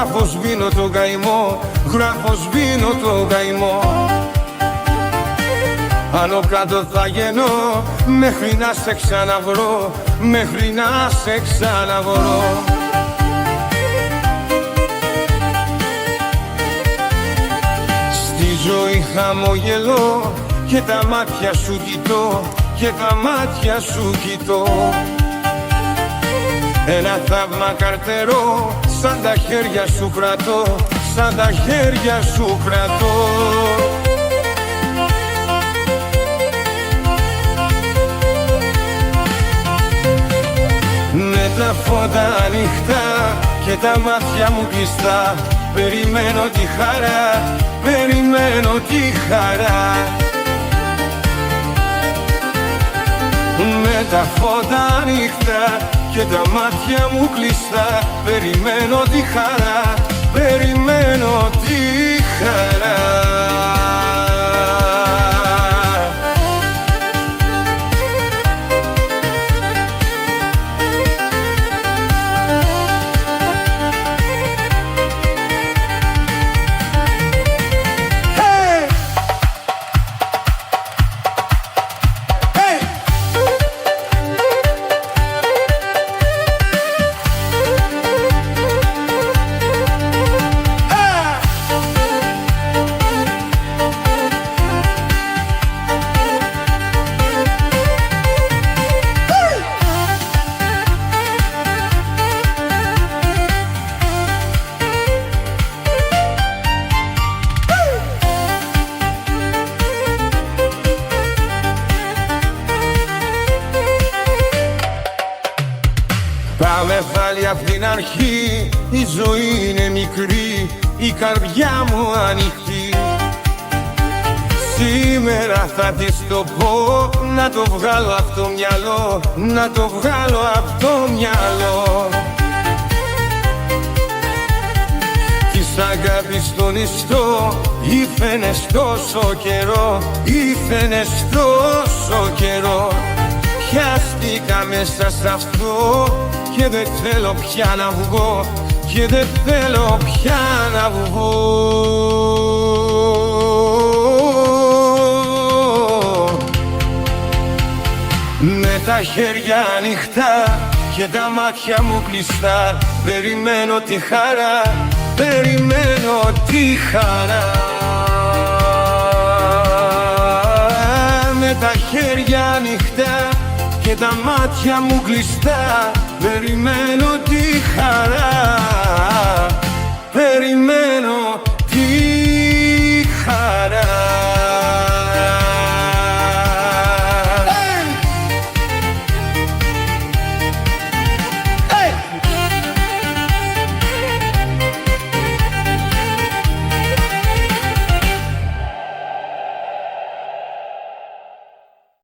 Γράφω σβήνω τον καημό, γράφω σβήνω τον καημό. Άνω κάτω θα γεννώ, μέχρι να σε ξαναβρω, μέχρι να σε ξαναβρω. Στη ζωή χαμογελώ και τα μάτια σου κοιτώ, και τα μάτια σου κοιτώ. Ένα θαύμα καρτερό, σαν τα χέρια σου κρατώ, σαν τα χέρια σου κρατώ. Με τα φώτα ανοιχτά και τα μάτια μου κλειστά, περιμένω τη χαρά, περιμένω τη χαρά. Με τα φώτα ανοιχτά και τα μάτια μου κλειστά, περιμένω τη χαρά, περιμένω τη χαρά. Πάμε πάλι απ' την αρχή, η ζωή είναι μικρή, η καρδιά μου ανοιχτή. Σήμερα θα της το πω, να το βγάλω απ' το μυαλό, να το βγάλω απ' το μυαλό. Της αγάπης τον ιστό, ήφαινες τόσο καιρό, ήφαινες τόσο καιρό. Πιάστηκα μέσα σ' αυτό και δεν θέλω πια να βγω, και δεν θέλω πια να βγω. Με τα χέρια ανοιχτά και τα μάτια μου κλειστά, περιμένω τη χαρά, περιμένω τη χαρά. Με τα χέρια ανοιχτά και τα μάτια μου κλειστά, περιμένω τη χαρά, περιμένω